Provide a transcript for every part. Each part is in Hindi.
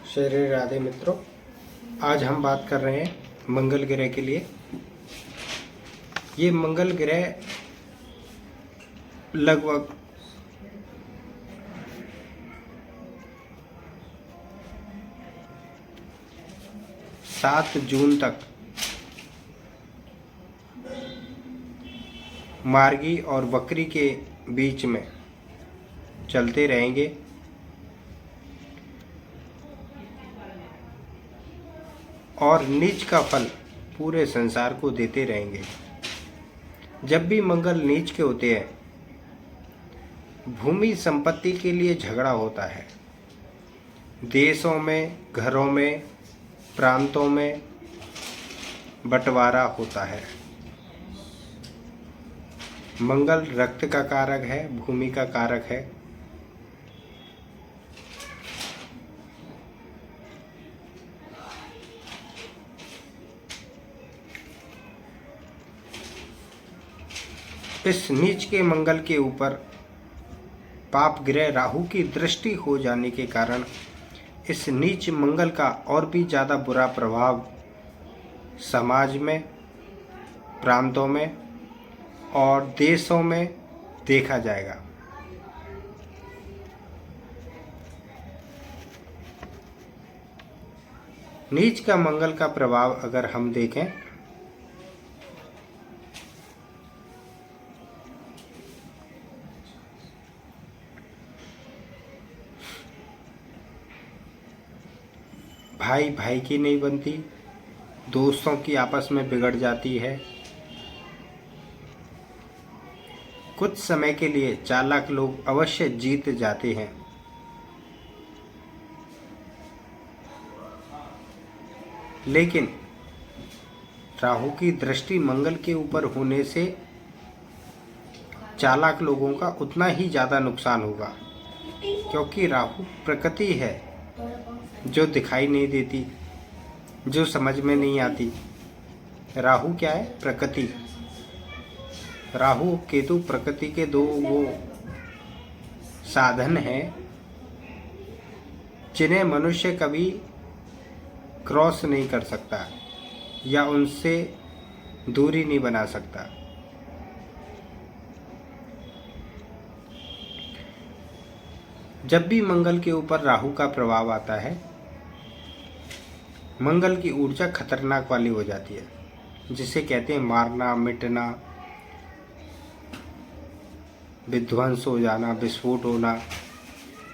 श्री राधे मित्रों, आज हम बात कर रहे हैं मंगल ग्रह के लिए। ये मंगल ग्रह लगभग 7 जून तक मार्गी और वक्री के बीच में चलते रहेंगे। और नीच का फल पूरे संसार को देते रहेंगे। जब भी मंगल नीच के होते हैं, भूमि संपत्ति के लिए झगड़ा होता है। देशों में, घरों में, प्रांतों में बंटवारा होता है। मंगल रक्त का कारक है, भूमि का कारक है। इस नीच के मंगल के ऊपर पाप ग्रह राहु की दृष्टि हो जाने के कारण इस नीच मंगल का और भी ज़्यादा बुरा प्रभाव समाज में, प्रांतों में और देशों में देखा जाएगा। नीच का मंगल का प्रभाव अगर हम देखें भाई भाई की नहीं बनती, दोस्तों की आपस में बिगड़ जाती है। कुछ समय के लिए चालाक लोग अवश्य जीत जाते हैं, लेकिन राहु की दृष्टि मंगल के ऊपर होने से चालाक लोगों का उतना ही ज़्यादा नुकसान होगा, क्योंकि राहु प्रकृति है जो दिखाई नहीं देती, जो समझ में नहीं आती। राहु क्या है? प्रकृति। राहु केतु प्रकृति के दो वो साधन हैं जिन्हें मनुष्य कभी क्रॉस नहीं कर सकता या उनसे दूरी नहीं बना सकता। जब भी मंगल के ऊपर राहु का प्रभाव आता है, मंगल की ऊर्जा खतरनाक वाली हो जाती है, जिसे कहते हैं मारना, मिटना, विध्वंस हो जाना, विस्फोट होना,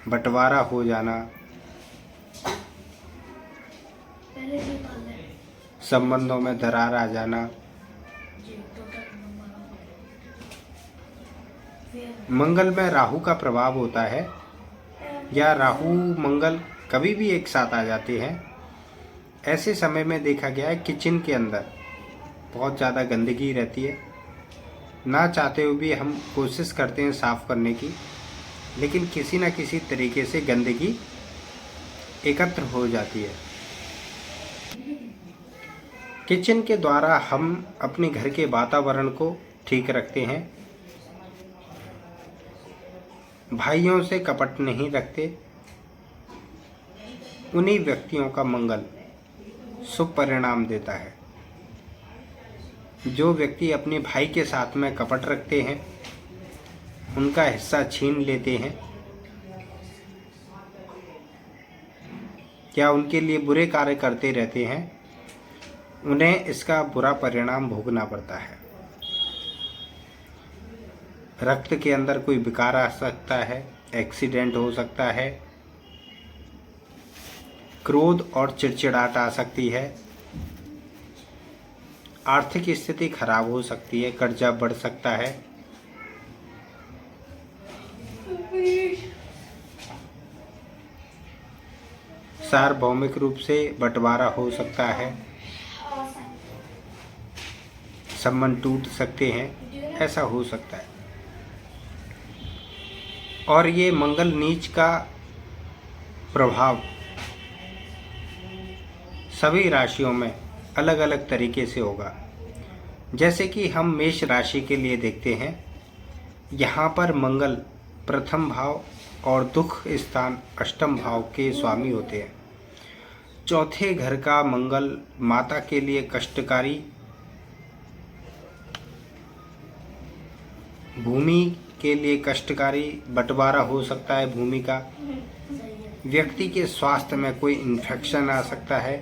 बंटवारा हो जाना, संबंधों में दरार आ जाना। मंगल में राहु का प्रभाव होता है या राहु मंगल कभी भी एक साथ आ जाते हैं। ऐसे समय में देखा गया है किचन के अंदर बहुत ज़्यादा गंदगी रहती है। ना चाहते हुए भी हम कोशिश करते हैं साफ़ करने की, लेकिन किसी न किसी तरीके से गंदगी एकत्र हो जाती है। किचन के द्वारा हम अपने घर के वातावरण को ठीक रखते हैं। भाइयों से कपट नहीं रखते। उन्हीं व्यक्तियों का मंगल शुभ परिणाम देता है। जो व्यक्ति अपने भाई के साथ में कपट रखते हैं, उनका हिस्सा छीन लेते हैं या उनके लिए बुरे कार्य करते रहते हैं, उन्हें इसका बुरा परिणाम भोगना पड़ता है। रक्त के अंदर कोई विकार आ सकता है, एक्सीडेंट हो सकता है, क्रोध और चिड़चिड़ाहट आ सकती है, आर्थिक स्थिति खराब हो सकती है, कर्जा बढ़ सकता है, सार्वभौमिक रूप से बंटवारा हो सकता है, संबंध टूट सकते हैं, ऐसा हो सकता है। और ये मंगल नीच का प्रभाव सभी राशियों में अलग अलग तरीके से होगा। जैसे कि हम मेष राशि के लिए देखते हैं, यहाँ पर मंगल प्रथम भाव और दुख स्थान अष्टम भाव के स्वामी होते हैं। चौथे घर का मंगल माता के लिए कष्टकारी, भूमि के लिए कष्टकारी, बंटवारा हो सकता है भूमि का। व्यक्ति के स्वास्थ्य में कोई इन्फेक्शन आ सकता है।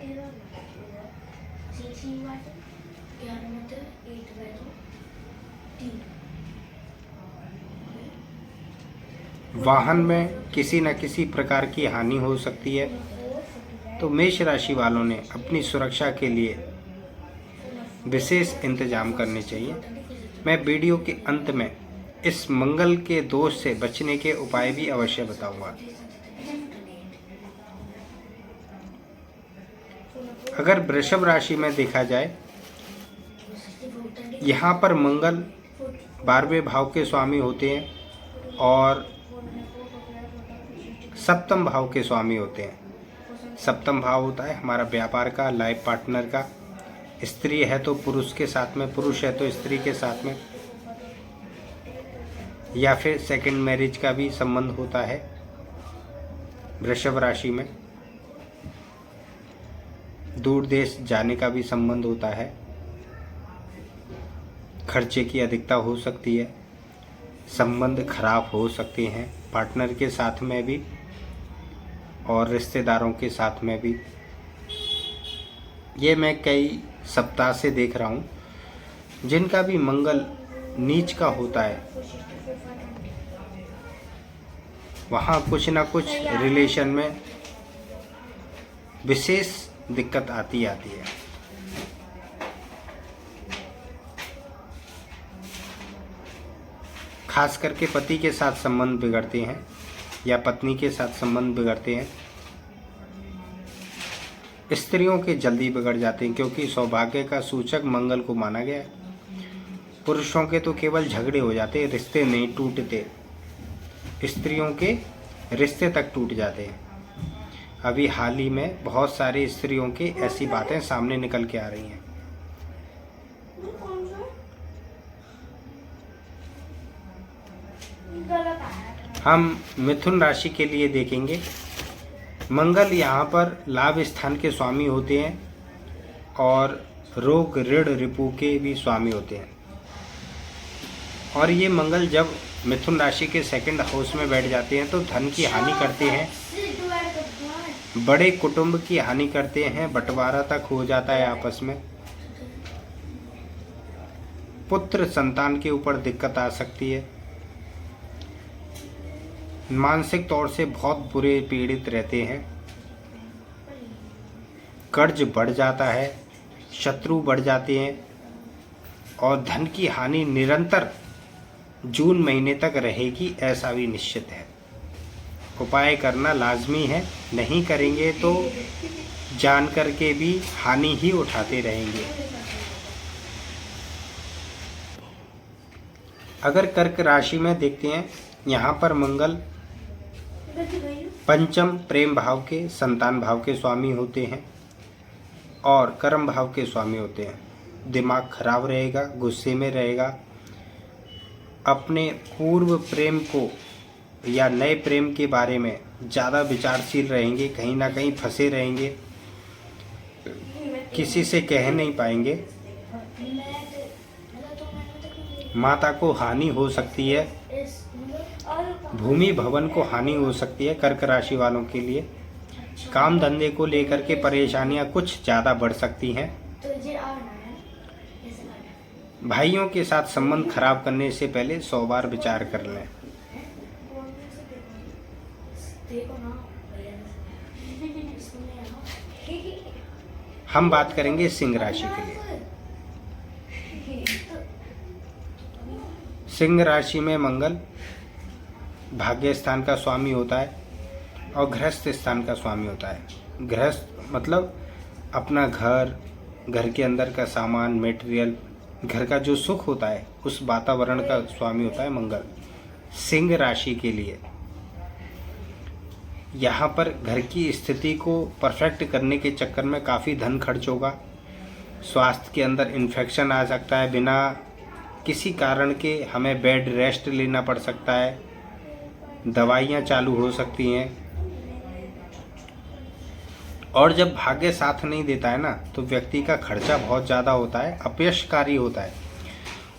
वाहन में किसी न किसी प्रकार की हानि हो सकती है। तो मेष राशि वालों ने अपनी सुरक्षा के लिए विशेष इंतजाम करने चाहिए। मैं वीडियो के अंत में इस मंगल के दोष से बचने के उपाय भी अवश्य बताऊंगा। अगर वृषभ राशि में देखा जाए, यहाँ पर मंगल 12वें भाव के स्वामी होते हैं और सप्तम भाव के स्वामी होते हैं। सप्तम भाव होता है हमारा व्यापार का, लाइफ पार्टनर का। स्त्री है तो पुरुष के साथ में, पुरुष है तो स्त्री के साथ में, या फिर सेकंड मैरिज का भी संबंध होता है वृषभ राशि में। दूर देश जाने का भी संबंध होता है। खर्चे की अधिकता हो सकती है। संबंध खराब हो सकते हैं पार्टनर के साथ में भी और रिश्तेदारों के साथ में भी। ये मैं कई सप्ताह से देख रहा हूँ। जिनका भी मंगल नीच का होता है वहाँ कुछ ना कुछ रिलेशन में विशेष दिक्कत आती है। खास करके पति के साथ संबंध बिगड़ते हैं या पत्नी के साथ संबंध बिगड़ते हैं। स्त्रियों के जल्दी बिगड़ जाते हैं क्योंकि सौभाग्य का सूचक मंगल को माना गया है। पुरुषों के तो केवल झगड़े हो जाते, रिश्ते नहीं टूटते। स्त्रियों के रिश्ते तक टूट जाते हैं। अभी हाल ही में बहुत सारी स्त्रियों की ऐसी बातें सामने निकल के आ रही हैं। हम मिथुन राशि के लिए देखेंगे। मंगल यहाँ पर लाभ स्थान के स्वामी होते हैं और रोग ऋण रिपु के भी स्वामी होते हैं। और ये मंगल जब मिथुन राशि के सेकंड हाउस में बैठ जाते हैं तो धन की हानि करते हैं, बड़े कुटुंब की हानि करते हैं, बंटवारा तक हो जाता है आपस में। पुत्र संतान के ऊपर दिक्कत आ सकती है। मानसिक तौर से बहुत बुरे पीड़ित रहते हैं। कर्ज बढ़ जाता है, शत्रु बढ़ जाते हैं और धन की हानि निरंतर जून महीने तक रहेगी, ऐसा भी निश्चित है। उपाय करना लाजमी है, नहीं करेंगे तो जान करके भी हानि ही उठाते रहेंगे। अगर कर्क राशि में देखते हैं, यहाँ पर मंगल पंचम प्रेम भाव के, संतान भाव के स्वामी होते हैं और कर्म भाव के स्वामी होते हैं। दिमाग खराब रहेगा, गुस्से में रहेगा, अपने पूर्व प्रेम को या नए प्रेम के बारे में ज़्यादा विचारशील रहेंगे, कहीं ना कहीं फंसे रहेंगे, किसी से कह नहीं पाएंगे। माता को हानि हो सकती है, भूमि भवन को हानि हो सकती है। कर्क राशि वालों के लिए काम धंधे को लेकर के परेशानियां कुछ ज़्यादा बढ़ सकती हैं। भाइयों के साथ संबंध खराब करने से पहले 100 बार विचार कर लें। हम बात करेंगे सिंह राशि के लिए। सिंह राशि में मंगल भाग्य स्थान का स्वामी होता है और गृहस्थ स्थान का स्वामी होता है। गृहस्थ मतलब अपना घर, घर के अंदर का सामान, मटेरियल, घर का जो सुख होता है उस वातावरण का स्वामी होता है मंगल। सिंह राशि के लिए यहाँ पर घर की स्थिति को परफेक्ट करने के चक्कर में काफ़ी धन खर्च होगा। स्वास्थ्य के अंदर इन्फेक्शन आ सकता है, बिना किसी कारण के हमें बेड रेस्ट लेना पड़ सकता है, दवाइयाँ चालू हो सकती हैं। और जब भाग्य साथ नहीं देता है ना, तो व्यक्ति का खर्चा बहुत ज़्यादा होता है, अपयशकारी होता है।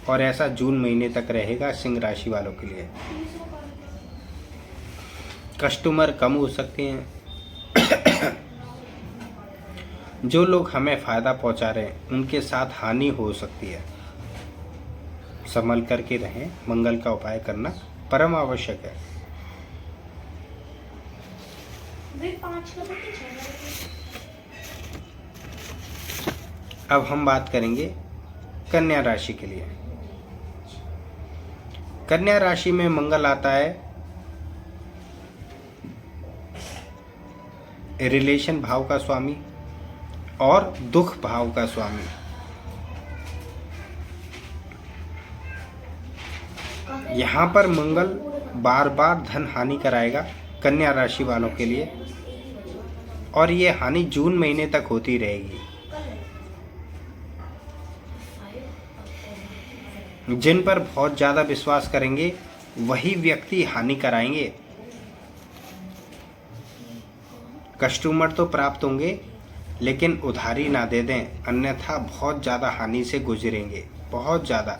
और ऐसा जून महीने तक रहेगा सिंह राशि वालों के लिए। कस्टमर कम हो सकते हैं। जो लोग हमें फ़ायदा पहुंचा रहे हैं उनके साथ हानि हो सकती है। संभल करके रहें। मंगल का उपाय करना परम आवश्यक है। अब हम बात करेंगे कन्या राशि के लिए। कन्या राशि में मंगल आता है रिलेशन भाव का स्वामी और दुख भाव का स्वामी। यहाँ पर मंगल बार बार धन हानि कराएगा कन्या राशि वालों के लिए, और ये हानि जून महीने तक होती रहेगी। जिन पर बहुत ज़्यादा विश्वास करेंगे वही व्यक्ति हानि कराएंगे। कस्टमर तो प्राप्त होंगे लेकिन उधारी ना दे दें, अन्यथा बहुत ज़्यादा हानि से गुजरेंगे, बहुत ज़्यादा।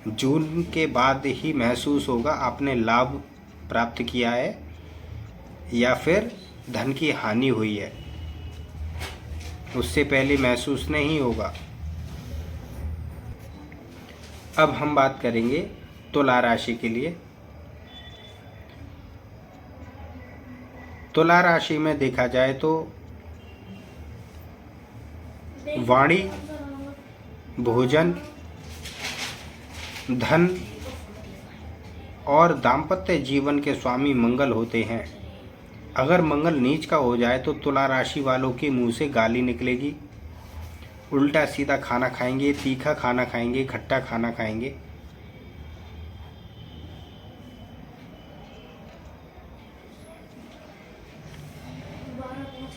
जून के बाद ही महसूस होगा आपने लाभ प्राप्त किया है या फिर धन की हानि हुई है, उससे पहले महसूस नहीं होगा। अब हम बात करेंगे तुला राशि के लिए। तुला राशि में देखा जाए तो वाणी, भोजन, धन और दाम्पत्य जीवन के स्वामी मंगल होते हैं। अगर मंगल नीच का हो जाए तो तुला राशि वालों के मुंह से गाली निकलेगी, उल्टा सीधा खाना खाएंगे, तीखा खाना खाएंगे, खट्टा खाना खाएंगे।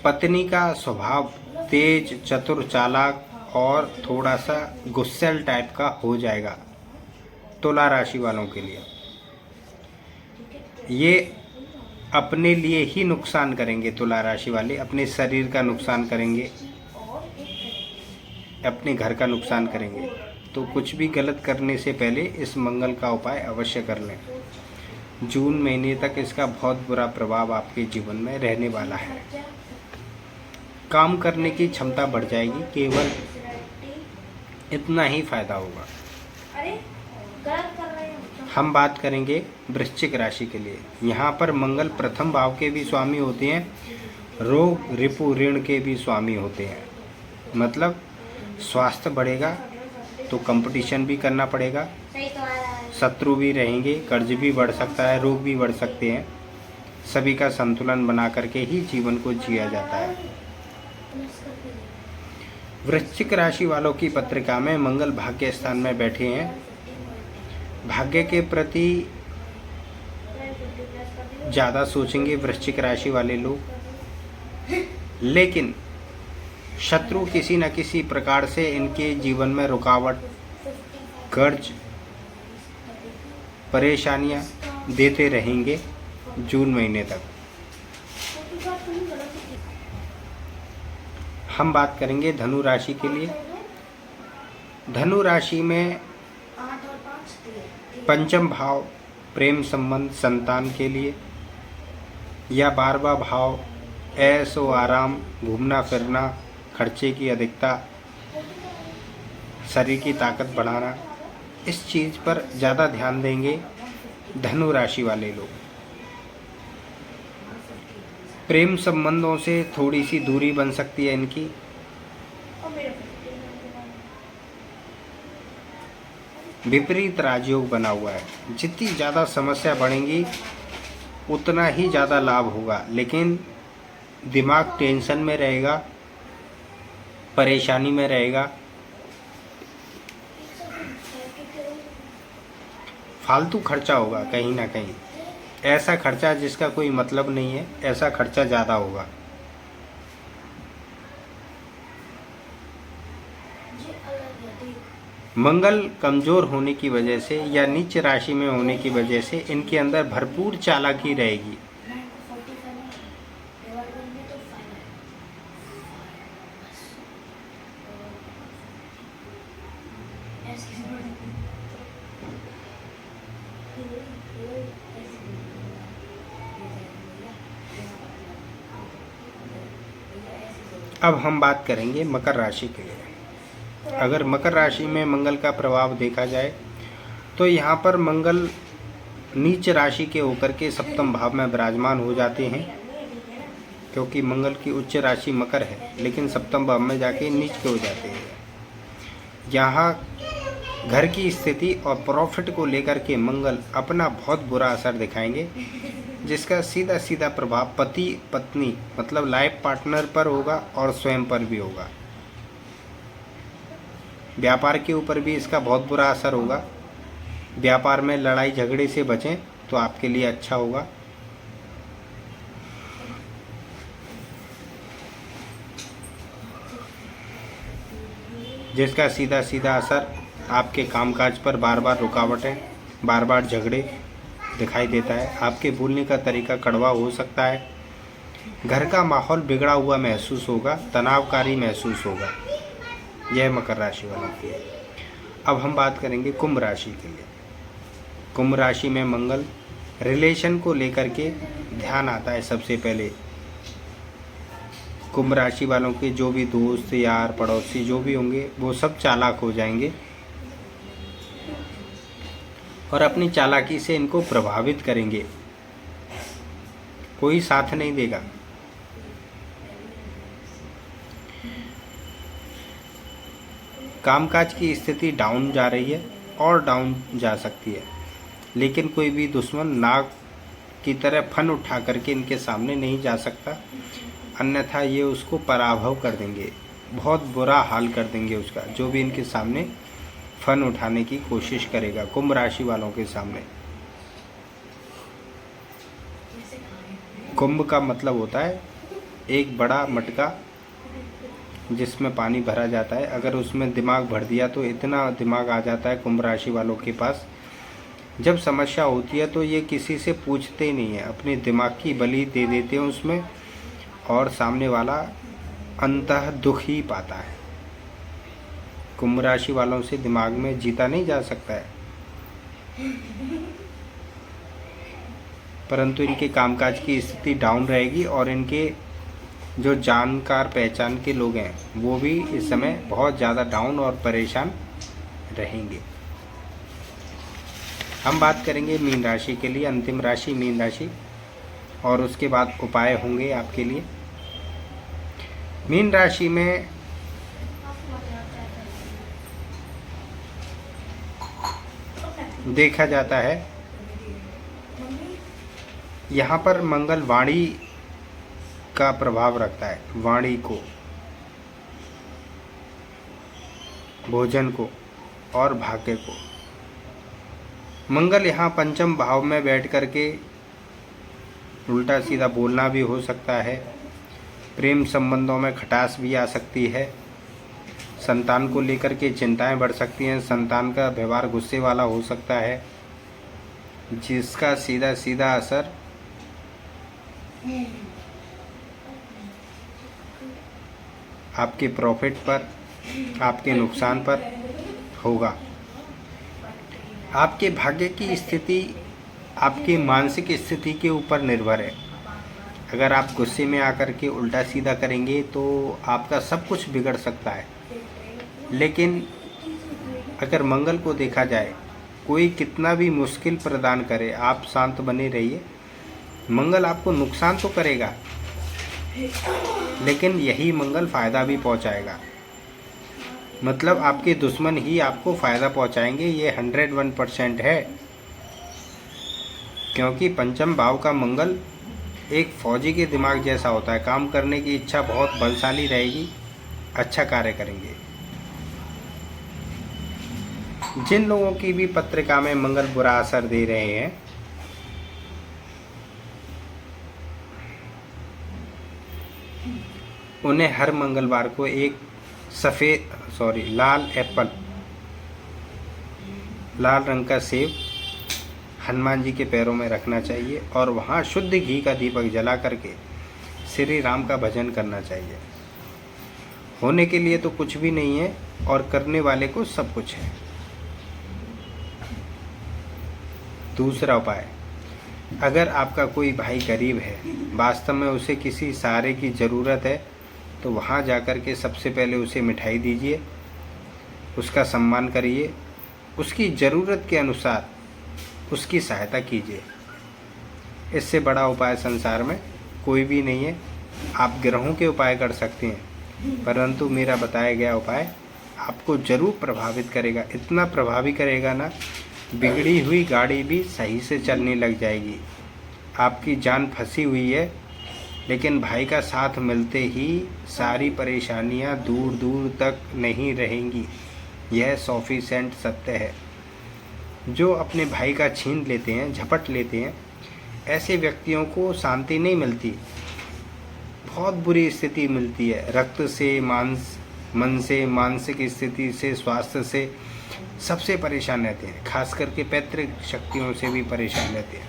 पत्नी का स्वभाव तेज, चतुर, चालाक और थोड़ा सा गुस्सैल टाइप का हो जाएगा तुला राशि वालों के लिए। ये अपने लिए ही नुकसान करेंगे। तुला राशि वाले अपने शरीर का नुकसान करेंगे, अपने घर का नुकसान करेंगे। तो कुछ भी गलत करने से पहले इस मंगल का उपाय अवश्य कर लें। जून महीने तक इसका बहुत बुरा प्रभाव आपके जीवन में रहने वाला है। काम करने की क्षमता बढ़ जाएगी, केवल इतना ही फायदा होगा। हम बात करेंगे वृश्चिक राशि के लिए। यहाँ पर मंगल प्रथम भाव के भी स्वामी होते हैं, रोग, रिपु, ऋण के भी स्वामी होते हैं। मतलब स्वास्थ्य बढ़ेगा तो कंपटीशन भी करना पड़ेगा, शत्रु भी रहेंगे, कर्ज भी बढ़ सकता है, रोग भी बढ़ सकते हैं। सभी का संतुलन बना करके ही जीवन को जिया जाता है। वृश्चिक राशि वालों की पत्रिका में मंगल भाग्य स्थान में बैठे हैं। भाग्य के प्रति ज़्यादा सोचेंगे वृश्चिक राशि वाले लोग, लेकिन शत्रु किसी न किसी प्रकार से इनके जीवन में रुकावट, कर्ज, परेशानियां देते रहेंगे जून महीने तक। हम बात करेंगे धनु राशि के लिए। धनु राशि में पंचम भाव प्रेम संबंध, संतान के लिए, या 12वां भाव ऐशो आराम, घूमना फिरना, खर्चे की अधिकता, शरीर की ताकत बढ़ाना, इस चीज़ पर ज़्यादा ध्यान देंगे धनु राशि वाले लोग। प्रेम संबंधों से थोड़ी सी दूरी बन सकती है इनकी। विपरीत राजयोग बना हुआ है। जितनी ज़्यादा समस्या बढ़ेंगी उतना ही ज़्यादा लाभ होगा, लेकिन दिमाग टेंशन में रहेगा, परेशानी में रहेगा, फालतू खर्चा होगा कहीं ना कहीं। ऐसा खर्चा जिसका कोई मतलब नहीं है, ऐसा खर्चा ज़्यादा होगा। मंगल कमज़ोर होने की वजह से या नीच राशि में होने की वजह से इनके अंदर भरपूर चालाकी रहेगी। अब हम बात करेंगे मकर राशि के लिए। अगर मकर राशि में मंगल का प्रभाव देखा जाए तो यहाँ पर मंगल नीच राशि के होकर के सप्तम भाव में विराजमान हो जाते हैं, क्योंकि मंगल की उच्च राशि मकर है लेकिन सप्तम भाव में जाके नीच के हो जाते हैं। यहाँ घर की स्थिति और प्रॉफिट को लेकर के मंगल अपना बहुत बुरा असर दिखाएंगे, जिसका सीधा सीधा प्रभाव पति पत्नी मतलब लाइफ पार्टनर पर होगा और स्वयं पर भी होगा। व्यापार के ऊपर भी इसका बहुत बुरा असर होगा। व्यापार में लड़ाई झगड़े से बचें तो आपके लिए अच्छा होगा। जिसका सीधा सीधा असर आपके कामकाज पर बार बार रुकावटें, बार बार झगड़े दिखाई देता है। आपके बोलने का तरीका कड़वा हो सकता है। घर का माहौल बिगड़ा हुआ महसूस होगा, तनावकारी महसूस होगा। यह मकर राशि वालों की है। अब हम बात करेंगे कुंभ राशि के लिए। कुंभ राशि में मंगल रिलेशन को लेकर के ध्यान आता है। सबसे पहले कुंभ राशि वालों के जो भी दोस्त यार पड़ोसी जो भी होंगे वो सब चालाक हो जाएंगे और अपनी चालाकी से इनको प्रभावित करेंगे। कोई साथ नहीं देगा। कामकाज की स्थिति डाउन जा रही है और डाउन जा सकती है, लेकिन कोई भी दुश्मन नाग की तरह फन उठा करके इनके सामने नहीं जा सकता, अन्यथा ये उसको पराभव कर देंगे, बहुत बुरा हाल कर देंगे उसका, जो भी इनके सामने फन उठाने की कोशिश करेगा कुंभ राशि वालों के सामने। कुंभ का मतलब होता है एक बड़ा मटका जिसमें पानी भरा जाता है। अगर उसमें दिमाग भर दिया तो इतना दिमाग आ जाता है कुंभ राशि वालों के पास, जब समस्या होती है तो ये किसी से पूछते ही नहीं है, अपने दिमाग की बलि दे देते हैं उसमें और सामने वाला अंततः दुख ही पाता है। कुंभ राशि वालों से दिमाग में जीता नहीं जा सकता है, परंतु इनके कामकाज की स्थिति डाउन रहेगी और इनके जो जानकार पहचान के लोग हैं वो भी इस समय बहुत ज़्यादा डाउन और परेशान रहेंगे। हम बात करेंगे मीन राशि के लिए, अंतिम राशि मीन राशि, और उसके बाद उपाय होंगे आपके लिए। मीन राशि में देखा जाता है यहाँ पर मंगल वाणी का प्रभाव रखता है, वाणी को, भोजन को और भाग्य को। मंगल यहाँ पंचम भाव में बैठ करके उल्टा सीधा बोलना भी हो सकता है। प्रेम संबंधों में खटास भी आ सकती है। संतान को लेकर के चिंताएं बढ़ सकती हैं। संतान का व्यवहार गुस्से वाला हो सकता है, जिसका सीधा सीधा असर आपके प्रॉफिट पर, आपके नुकसान पर होगा। आपके भाग्य की स्थिति आपकी मानसिक स्थिति के ऊपर निर्भर है। अगर आप गुस्से में आकर के उल्टा सीधा करेंगे तो आपका सब कुछ बिगड़ सकता है। लेकिन अगर मंगल को देखा जाए, कोई कितना भी मुश्किल प्रदान करे, आप शांत बने रहिए। मंगल आपको नुकसान तो करेगा, लेकिन यही मंगल फ़ायदा भी पहुंचाएगा। मतलब आपके दुश्मन ही आपको फ़ायदा पहुंचाएंगे, ये 101% है। क्योंकि पंचम भाव का मंगल एक फौजी के दिमाग जैसा होता है। काम करने की इच्छा बहुत बलशाली रहेगी, अच्छा कार्य करेंगे। जिन लोगों की भी पत्रिका में मंगल बुरा असर दे रहे हैं, उन्हें हर मंगलवार को एक लाल रंग का सेब हनुमान जी के पैरों में रखना चाहिए और वहाँ शुद्ध घी का दीपक जला करके श्री राम का भजन करना चाहिए। होने के लिए तो कुछ भी नहीं है और करने वाले को सब कुछ है। दूसरा उपाय, अगर आपका कोई भाई गरीब है, वास्तव में उसे किसी सहारे की ज़रूरत है, तो वहाँ जाकर के सबसे पहले उसे मिठाई दीजिए, उसका सम्मान करिए, उसकी ज़रूरत के अनुसार उसकी सहायता कीजिए। इससे बड़ा उपाय संसार में कोई भी नहीं है। आप ग्रहों के उपाय कर सकते हैं, परंतु मेरा बताया गया उपाय आपको ज़रूर प्रभावित करेगा। इतना प्रभावी करेगा ना, बिगड़ी हुई गाड़ी भी सही से चलने लग जाएगी। आपकी जान फंसी हुई है, लेकिन भाई का साथ मिलते ही सारी परेशानियां दूर दूर तक नहीं रहेंगी। यह 100% सत्य है। जो अपने भाई का छीन लेते हैं, झपट लेते हैं, ऐसे व्यक्तियों को शांति नहीं मिलती, बहुत बुरी स्थिति मिलती है। रक्त से, मन से, मानसिक स्थिति से, स्वास्थ्य से सबसे परेशान रहते हैं। खास करके पैतृक शक्तियों से भी परेशान रहते हैं।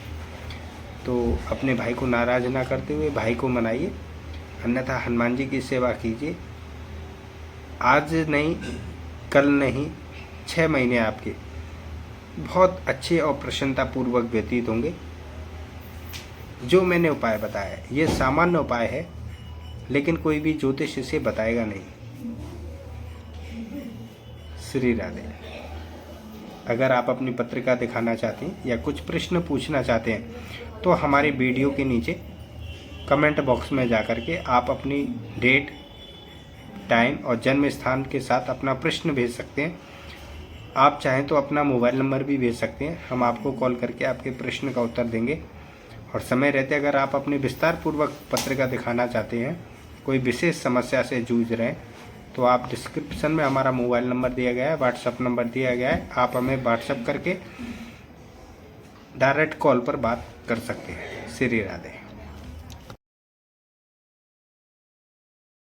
तो अपने भाई को नाराज़ ना करते हुए भाई को मनाइए, अन्यथा हनुमान जी की सेवा कीजिए। आज नहीं, कल नहीं, 6 महीने आपके बहुत अच्छे और प्रसन्नतापूर्वक व्यतीत होंगे। जो मैंने उपाय बताया है ये सामान्य उपाय है, लेकिन कोई भी ज्योतिष इसे बताएगा नहीं। श्री राधे। अगर आप अपनी पत्रिका दिखाना चाहते हैं या कुछ प्रश्न पूछना चाहते हैं तो हमारे वीडियो के नीचे कमेंट बॉक्स में जाकर के आप अपनी डेट, टाइम और जन्म स्थान के साथ अपना प्रश्न भेज सकते हैं। आप चाहें तो अपना मोबाइल नंबर भी भेज सकते हैं, हम आपको कॉल करके आपके प्रश्न का उत्तर देंगे। और समय रहते अगर आप अपनी विस्तार पूर्वक पत्रिका दिखाना चाहते हैं, कोई विशेष समस्या से जूझ रहे हैं, तो आप डिस्क्रिप्शन में हमारा मोबाइल नंबर दिया गया है, व्हाट्सएप नंबर दिया गया है, आप हमें व्हाट्सएप करके डायरेक्ट कॉल पर बात कर सकते हैं। श्री राधे।